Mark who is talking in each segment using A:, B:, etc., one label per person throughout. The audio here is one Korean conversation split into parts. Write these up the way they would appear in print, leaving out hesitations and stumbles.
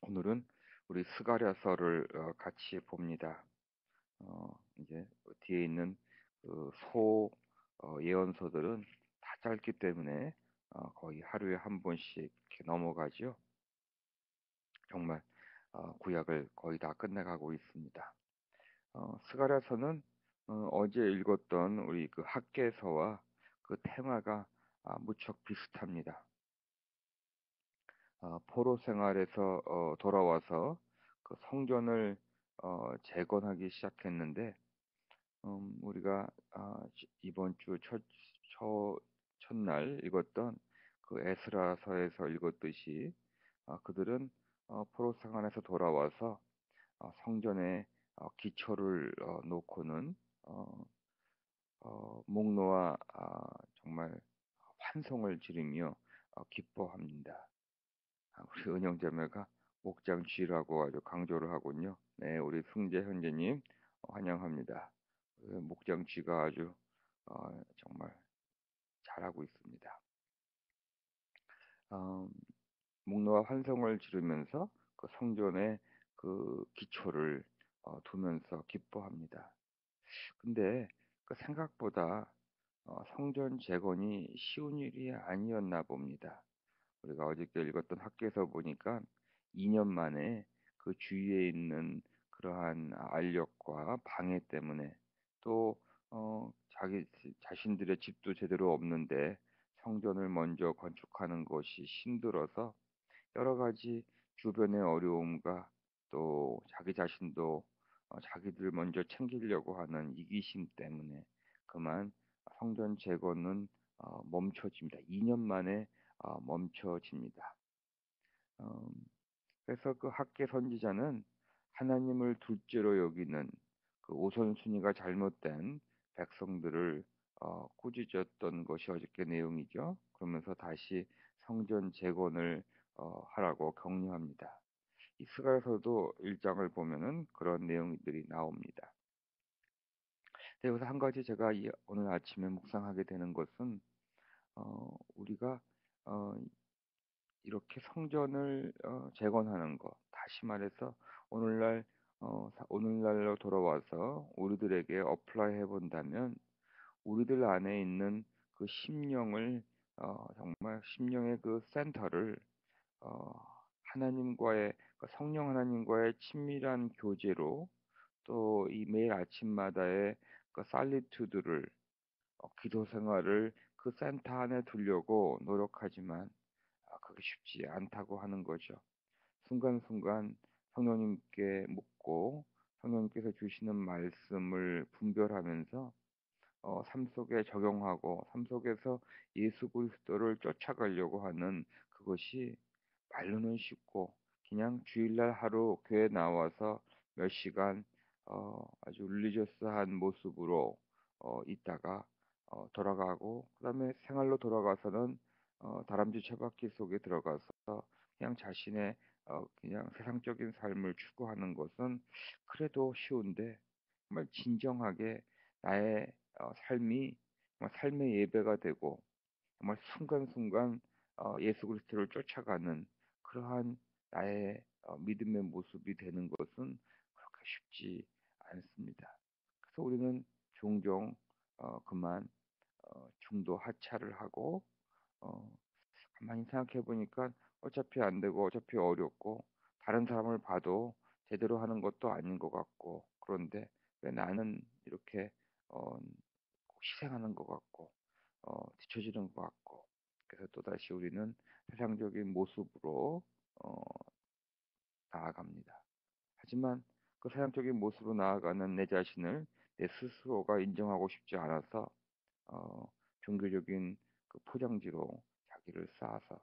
A: 오늘은 우리 스가랴서를 같이 봅니다. 이제 뒤에 있는 소 예언서들은 다 짧기 때문에 거의 하루에 한 번씩 이렇게 넘어가죠. 정말 구약을 거의 다 끝내가고 있습니다. 스가랴서는 어제 읽었던 우리 그 학개서와 그 테마가 무척 비슷합니다. 포로 생활에서 돌아와서 그 성전을 재건하기 시작했는데 우리가 이번 주 첫날 읽었던 그 에스라서에서 읽었듯이 그들은 포로 생활에서 돌아와서 성전에 기초를 놓고는 어, 목노아 정말 환송을 지르며 기뻐합니다. 우리 은영자매가 목장 쥐라고 아주 강조를 하군요. 네, 우리 승재 형제님 환영합니다. 목장 쥐가 아주 정말 잘하고 있습니다. 어, 목노와 환성을 지르면서 그 성전의 그 기초를 두면서 기뻐합니다. 근데 그 생각보다 성전 재건이 쉬운 일이 아니었나 봅니다. 우리가 어저께 읽었던 학교에서 보니까 2년 만에 그 주위에 있는 그러한 알력과 방해 때문에 또 자기 자신들의 집도 제대로 없는데 성전을 먼저 건축하는 것이 힘들어서 여러 가지 주변의 어려움과 또 자기 자신도 자기들 먼저 챙기려고 하는 이기심 때문에 그만 성전 재건은 멈춰집니다. 2년 만에 멈춰집니다. 음, 그래서 그 학계 선지자는 하나님을 둘째로 여기는 그 우선순위가 잘못된 백성들을 꾸짖었던 것이 어저께 내용이죠. 그러면서 다시 성전 재건을 하라고 격려합니다. 이 스가랴서도 1장을 보면은 그런 내용들이 나옵니다. 네, 여기서 한 가지 제가 오늘 아침에 묵상하게 되는 것은 우리가 어, 이렇게 성전을 재건하는 것, 다시 말해서 오늘날 오늘날로 돌아와서 우리들에게 어플라이 해본다면 우리들 안에 있는 그 심령을 정말 심령의 그 센터를 어, 하나님과의 그 성령 하나님과의 친밀한 교제로 또 이 매일 아침마다의 그 살리투드를 기도 생활을 그 센터 안에 두려고 노력하지만 그게 쉽지 않다고 하는 거죠. 순간순간 성령님께 묻고 성령님께서 주시는 말씀을 분별하면서 삶 속에 적용하고 삶 속에서 예수 그리스도를 쫓아가려고 하는 그것이 말로는 쉽고 그냥 주일날 하루 교회 나와서 몇 시간 아주 릴리저스한 모습으로 있다가 돌아가고 그다음에 생활로 돌아가서는 다람쥐 채바퀴 속에 들어가서 그냥 자신의 그냥 세상적인 삶을 추구하는 것은 그래도 쉬운데 정말 진정하게 나의 삶이 정말 삶의 예배가 되고 정말 순간순간 예수 그리스도를 쫓아가는 그러한 나의 믿음의 모습이 되는 것은 그렇게 쉽지 않습니다. 그래서 우리는 종종 그만 중도 하차를 하고 어, 가만히 생각해 보니까 어차피 안 되고 어차피 어렵고 다른 사람을 봐도 제대로 하는 것도 아닌 것 같고 그런데 왜 나는 이렇게 꼭 희생하는 것 같고 뒤처지는 것 같고 그래서 또다시 우리는 세상적인 모습으로 어, 나아갑니다. 하지만 그 세상적인 모습으로 나아가는 내 자신을 내 스스로가 인정하고 싶지 않아서 어, 종교적인 그 포장지로 자기를 쌓아서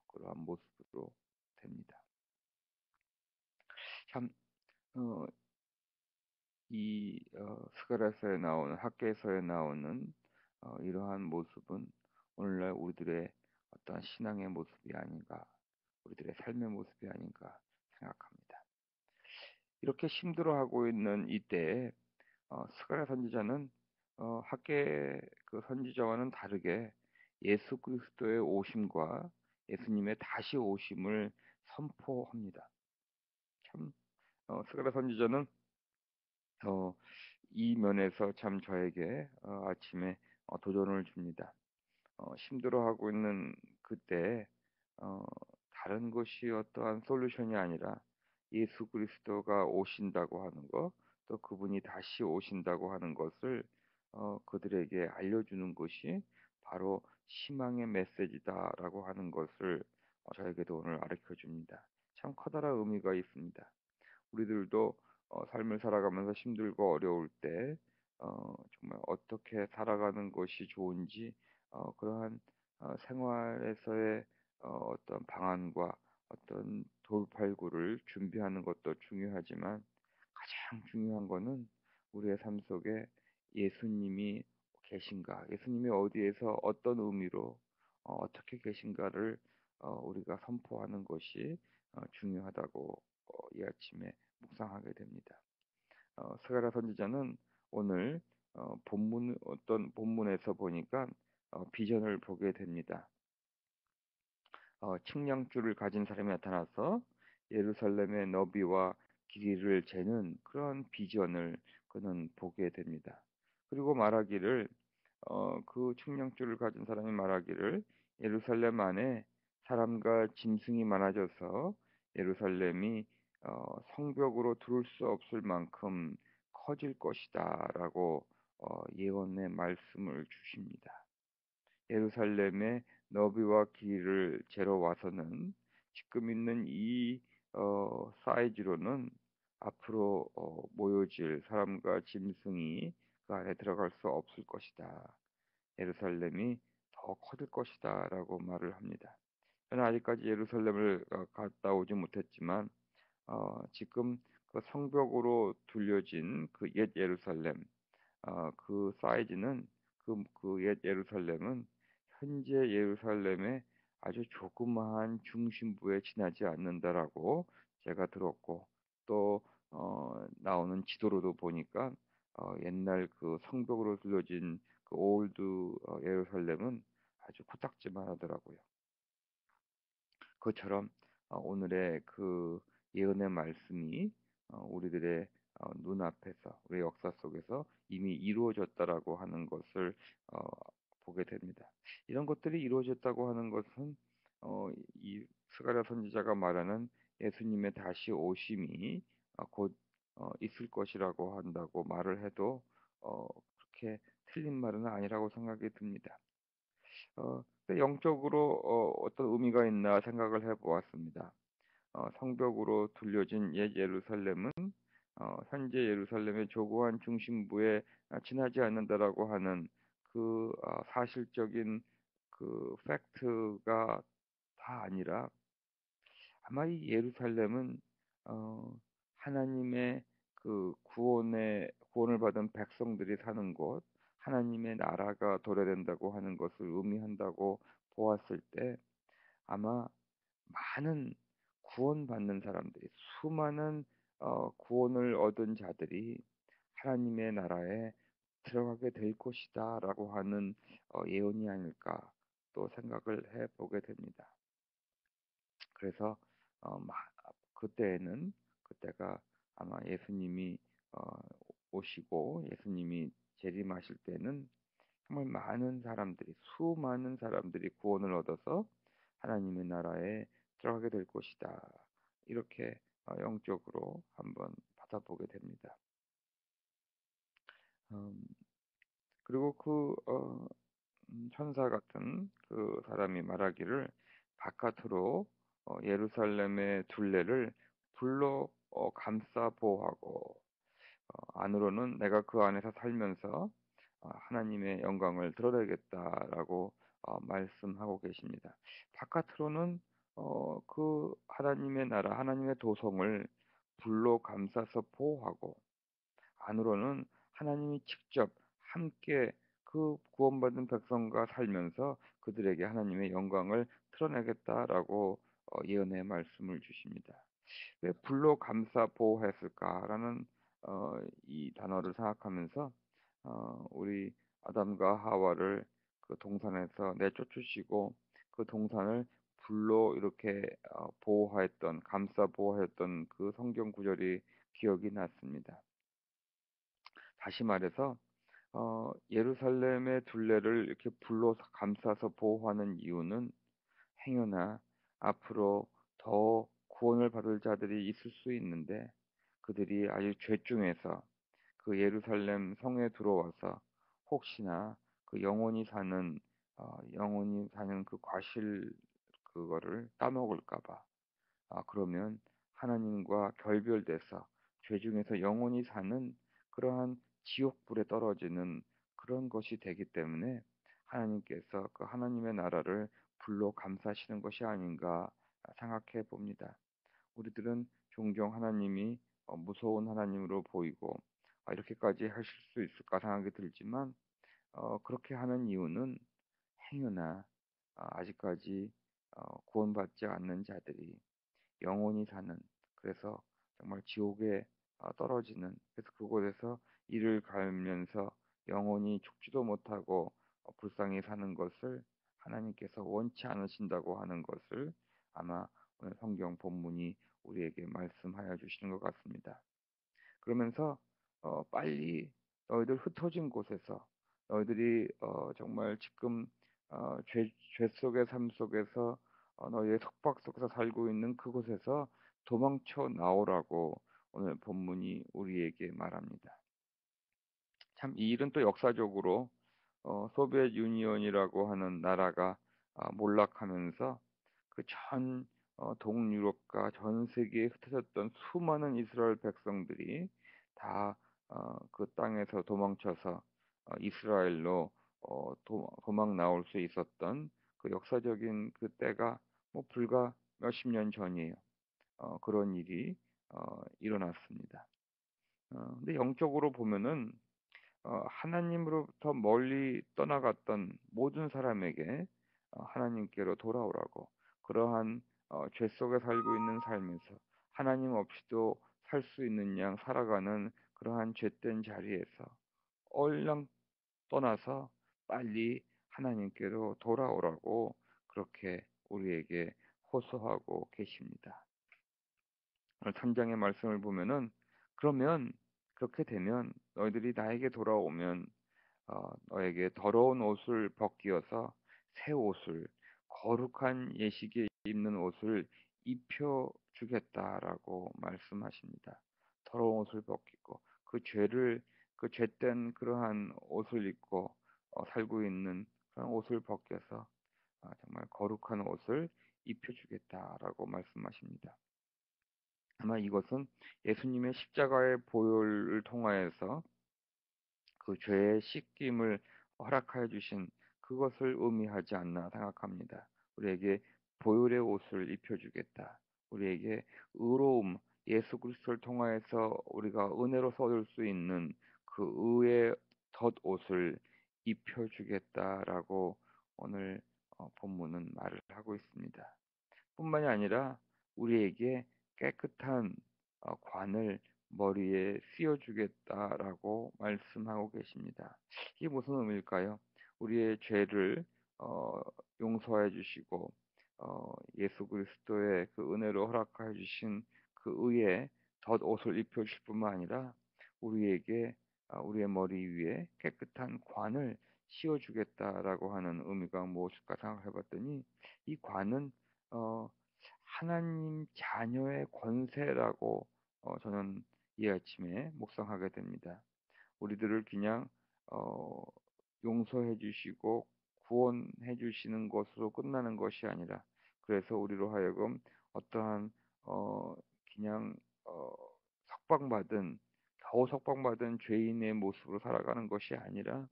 A: 그러한 모습으로 됩니다. 참, 어, 이 스가랴서에 나오는 학개서에 나오는 이러한 모습은 오늘날 우리들의 어떠한 신앙의 모습이 아닌가, 우리들의 삶의 모습이 아닌가 생각합니다. 이렇게 힘들어하고 있는 이때에 스가랴 선지자는 학계 그 선지자와는 다르게 예수 그리스도의 오심과 예수님의 다시 오심을 선포합니다. 참 스가랴 선지자는 어, 이 면에서 참 저에게 아침에 도전을 줍니다. 힘들어하고 있는 그때 어, 다른 것이 어떠한 솔루션이 아니라 예수 그리스도가 오신다고 하는 것, 또 그분이 다시 오신다고 하는 것을 그들에게 알려주는 것이 바로 희망의 메시지다라고 하는 것을 저에게도 오늘 가르쳐 줍니다. 참 커다란 의미가 있습니다. 우리들도 삶을 살아가면서 힘들고 어려울 때 정말 어떻게 살아가는 것이 좋은지 그러한 생활에서의 어떤 방안과 어떤 돌팔구를 준비하는 것도 중요하지만 가장 중요한 거는 우리의 삶 속에 예수님이 계신가, 예수님이 어디에서 어떤 의미로 어떻게 계신가를 우리가 선포하는 것이 중요하다고 이 아침에 묵상하게 됩니다. 스가랴 선지자는 오늘 어떤 본문에서 보니까 비전을 보게 됩니다. 측량줄을 가진 사람이 나타나서 예루살렘의 너비와 길이를 재는 그런 비전을 그는 보게 됩니다. 그리고 말하기를 그 측량줄을 가진 사람이 말하기를 예루살렘 안에 사람과 짐승이 많아져서 예루살렘이 성벽으로 두를 수 없을 만큼 커질 것이다라고 예언의 말씀을 주십니다. 예루살렘의 너비와 길이를 재러 와서는 지금 있는 이 사이즈로는 앞으로 모여질 사람과 짐승이 그 안에 들어갈 수 없을 것이다. 예루살렘이 더 커질 것이다라고 말을 합니다. 저는 아직까지 예루살렘을 갔다 오지 못했지만 지금 그 성벽으로 둘려진 그 옛 예루살렘 그 사이즈는 그 옛 예루살렘은 현재 예루살렘의 아주 조그마한 중심부에 지나지 않는다라고 제가 들었고 또 나오는 지도로도 보니까 옛날 그 성벽으로 둘러진 그 올드 예루살렘은 아주 코딱지만 하더라고요. 그것처럼 오늘의 그 예언의 말씀이 우리들의 눈앞에서 우리 역사 속에서 이미 이루어졌다라고 하는 것을 어, 보게 됩니다. 이런 것들이 이루어졌다고 하는 것은 이 스가랴 선지자가 말하는 예수님의 다시 오심이 곧 있을 것이라고 한다고 말을 해도 그렇게 틀린 말은 아니라고 생각이 듭니다. 근데 영적으로 어떤 의미가 있나 생각을 해보았습니다. 성벽으로 둘려진 옛 예루살렘은 현재 예루살렘의 조그한 중심부에 지나지 않는다라고 하는 그 사실적인 그 팩트가 다 아니라 아마 이 예루살렘은 하나님의 그 구원을 받은 백성들이 사는 곳, 하나님의 나라가 도래된다고 하는 것을 의미한다고 보았을 때 아마 많은 구원받는 사람들이 수많은 구원을 얻은 자들이 하나님의 나라에 들어가게 될 것이다라고 하는 예언이 아닐까 또 생각을 해보게 됩니다. 그래서 그때가 아마 예수님이 어, 오시고 예수님이 재림하실 때는 정말 수많은 사람들이 구원을 얻어서 하나님의 나라에 들어가게 될 것이다. 이렇게 영적으로 한번 받아보게 됩니다. 음, 그리고 천사 같은 그 사람이 말하기를 바깥으로 예루살렘의 둘레를 불로 감싸 보호하고 안으로는 내가 그 안에서 살면서 하나님의 영광을 드러내겠다라고 말씀하고 계십니다. 바깥으로는 그 하나님의 나라, 하나님의 도성을 불로 감싸서 보호하고 안으로는 하나님이 직접 함께 그 구원받은 백성과 살면서 그들에게 하나님의 영광을 드러내겠다라고 예언의 말씀을 주십니다. 왜 불로 감싸 보호했을까라는 이 단어를 생각하면서 우리 아담과 하와를 그 동산에서 내쫓으시고 그 동산을 불로 이렇게 보호하였던, 감싸 보호하였던 그 성경 구절이 기억이 났습니다. 다시 말해서 예루살렘의 둘레를 이렇게 불로 감싸서 보호하는 이유는 행여나 앞으로 더 구원을 받을 자들이 있을 수 있는데, 그들이 아주 죄 중에서 그 예루살렘 성에 들어와서 혹시나 그 영원히 사는 그 과실, 그거를 따먹을까 봐, 그러면 하나님과 결별돼서 죄 중에서 영원히 사는 그러한 지옥불에 떨어지는 그런 것이 되기 때문에 하나님께서 그 하나님의 나라를 불로 감싸시는 것이 아닌가 생각해 봅니다. 우리들은 종종 하나님이 무서운 하나님으로 보이고 이렇게까지 하실 수 있을까 생각이 들지만, 그렇게 하는 이유는 행여나 아직까지 구원받지 않는 자들이 영원히 사는, 그래서 정말 지옥에 떨어지는, 그래서 그곳에서 이를 갈면서 영원히 죽지도 못하고 불쌍히 사는 것을 하나님께서 원치 않으신다고 하는 것을 아마 오늘 성경 본문이 우리에게 말씀하여 주시는 것 같습니다. 그러면서 빨리 너희들 흩어진 곳에서, 너희들이 정말 지금 죄 속의 삶 속에서 너희의 속박 속에서 살고 있는 그곳에서 도망쳐 나오라고 오늘 본문이 우리에게 말합니다. 참 이 일은 또 역사적으로 소비에트 유니언이라고 하는 나라가 몰락하면서 그 전 동유럽과 전 세계에 흩어졌던 수많은 이스라엘 백성들이 다 그 땅에서 도망쳐서 이스라엘로 도망 나올 수 있었던 그 역사적인 그 때가 뭐 불과 몇십 년 전이에요. 그런 일이 일어났습니다. 근데 영적으로 보면은 하나님으로부터 멀리 떠나갔던 모든 사람에게 하나님께로 돌아오라고, 그러한 죄 속에 살고 있는 삶에서 하나님 없이도 살 수 있는 양 살아가는 그러한 죄된 자리에서 얼른 떠나서 빨리 하나님께로 돌아오라고 그렇게 우리에게 호소하고 계십니다. 오늘 3장의 말씀을 보면은, 그러면 그렇게 되면 너희들이 나에게 돌아오면 너에게 더러운 옷을 벗기어서 새 옷을, 거룩한 예식에 입는 옷을 입혀 주겠다라고 말씀하십니다. 더러운 옷을 벗기고 그 죄된 그러한 옷을 입고 살고 있는 그런 옷을 벗겨서 정말 거룩한 옷을 입혀 주겠다라고 말씀하십니다. 아마 이것은 예수님의 십자가의 보혈을 통하여서 그 죄의 씻김을 허락하여 주신 그것을 의미하지 않나 생각합니다. 우리에게 보혈의 옷을 입혀주겠다. 우리에게 의로움, 예수 그리스도를 통하여서 우리가 은혜로 얻을 수 있는 그 의의 덧옷을 입혀주겠다라고 오늘 본문은 말을 하고 있습니다. 뿐만이 아니라 우리에게 깨끗한 관을 머리에 씌워주겠다라고 말씀하고 계십니다. 이게 무슨 의미일까요? 우리의 죄를 용서해 주시고 예수 그리스도의 그 은혜로 허락하여 주신 그 의의 덧옷을 입혀 주실 뿐만 아니라 우리에게 우리의 머리 위에 깨끗한 관을 씌워주겠다라고 하는 의미가 무엇일까 생각해 봤더니, 이 관은 어, 하나님 자녀의 권세라고 저는 이 아침에 묵상하게 됩니다. 우리들을 그냥 어, 용서해 주시고 구원해 주시는 것으로 끝나는 것이 아니라, 그래서 우리로 하여금 어떠한 어, 그냥 석방받은, 겨우 석방받은 죄인의 모습으로 살아가는 것이 아니라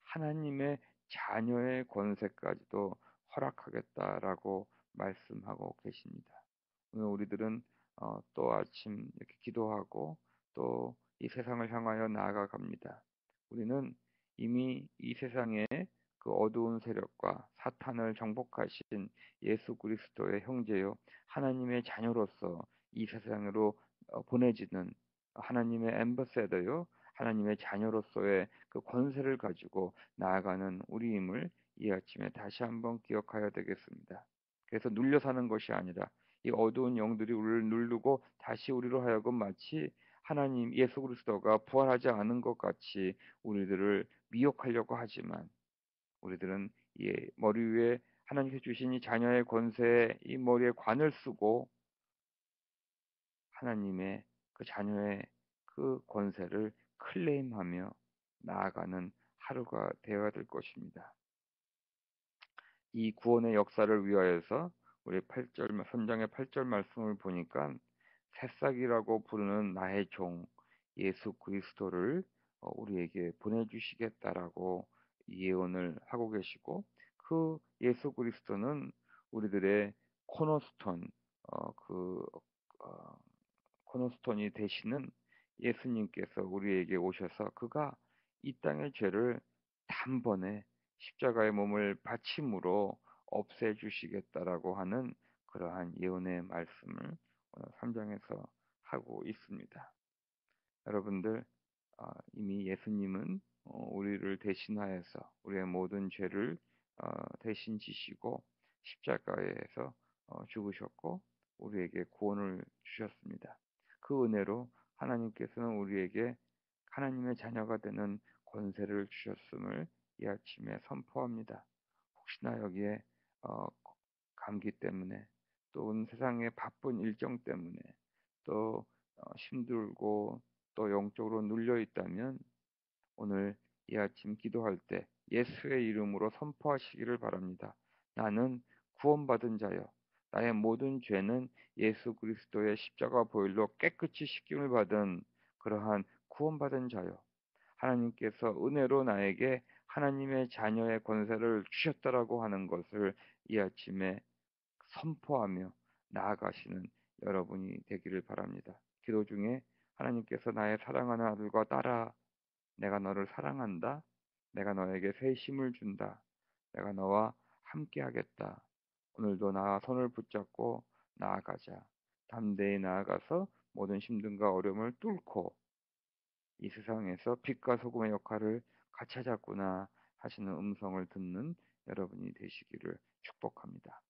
A: 하나님의 자녀의 권세까지도 허락하겠다라고 말씀하고 계십니다. 오늘 우리들은 또 아침 이렇게 기도하고 또 이 세상을 향하여 나아가갑니다. 우리는 이미 이 세상의 그 어두운 세력과 사탄을 정복하신 예수 그리스도의 형제요 하나님의 자녀로서 이 세상으로 보내지는 하나님의 엠버세더요 하나님의 자녀로서의 그 권세를 가지고 나아가는 우리임을 이 아침에 다시 한번 기억하여야 되겠습니다. 그래서 눌려 사는 것이 아니라 이 어두운 영들이 우리를 누르고 다시 우리로 하여금 마치 하나님 예수 그리스도가 부활하지 않은 것 같이 우리들을 미혹하려고 하지만, 우리들은 이 머리 위에 하나님께서 주신 이 자녀의 권세에 이 머리에 관을 쓰고 하나님의 그 자녀의 그 권세를 클레임하며 나아가는 하루가 되어야 될 것입니다. 이 구원의 역사를 위하여서 우리 8절 선장의 8절 말씀을 보니까 새싹이라고 부르는 나의 종 예수 그리스도를 우리에게 보내주시겠다라고 예언을 하고 계시고, 그 예수 그리스도는 우리들의 코너스톤, 그 코너스톤이 되시는 예수님께서 우리에게 오셔서 그가 이 땅의 죄를 단번에 십자가의 몸을 바침으로 없애주시겠다라고 하는 그러한 예언의 말씀을 3장에서 하고 있습니다. 여러분들, 이미 예수님은 우리를 대신하여서 우리의 모든 죄를 대신 지시고 십자가에서 죽으셨고 우리에게 구원을 주셨습니다. 그 은혜로 하나님께서는 우리에게 하나님의 자녀가 되는 권세를 주셨음을 이 아침에 선포합니다. 혹시나 여기에 어, 감기 때문에, 또 세상의 바쁜 일정 때문에, 또 힘들고 또 영적으로 눌려 있다면 오늘 이 아침 기도할 때 예수의 이름으로 선포하시기를 바랍니다. 나는 구원받은 자요. 나의 모든 죄는 예수 그리스도의 십자가 보혈로 깨끗이 씻김을 받은 그러한 구원받은 자요. 하나님께서 은혜로 나에게 하나님의 자녀의 권세를 주셨다라고 하는 것을 이 아침에 선포하며 나아가시는 여러분이 되기를 바랍니다. 기도 중에 하나님께서 나의 사랑하는 아들과 딸아, 내가 너를 사랑한다. 내가 너에게 새 힘을 준다. 내가 너와 함께하겠다. 오늘도 나와 손을 붙잡고 나아가자. 담대히 나아가서 모든 힘듦과 어려움을 뚫고 이 세상에서 빛과 소금의 역할을 같이 하자꾸나 하시는 음성을 듣는 여러분이 되시기를 축복합니다.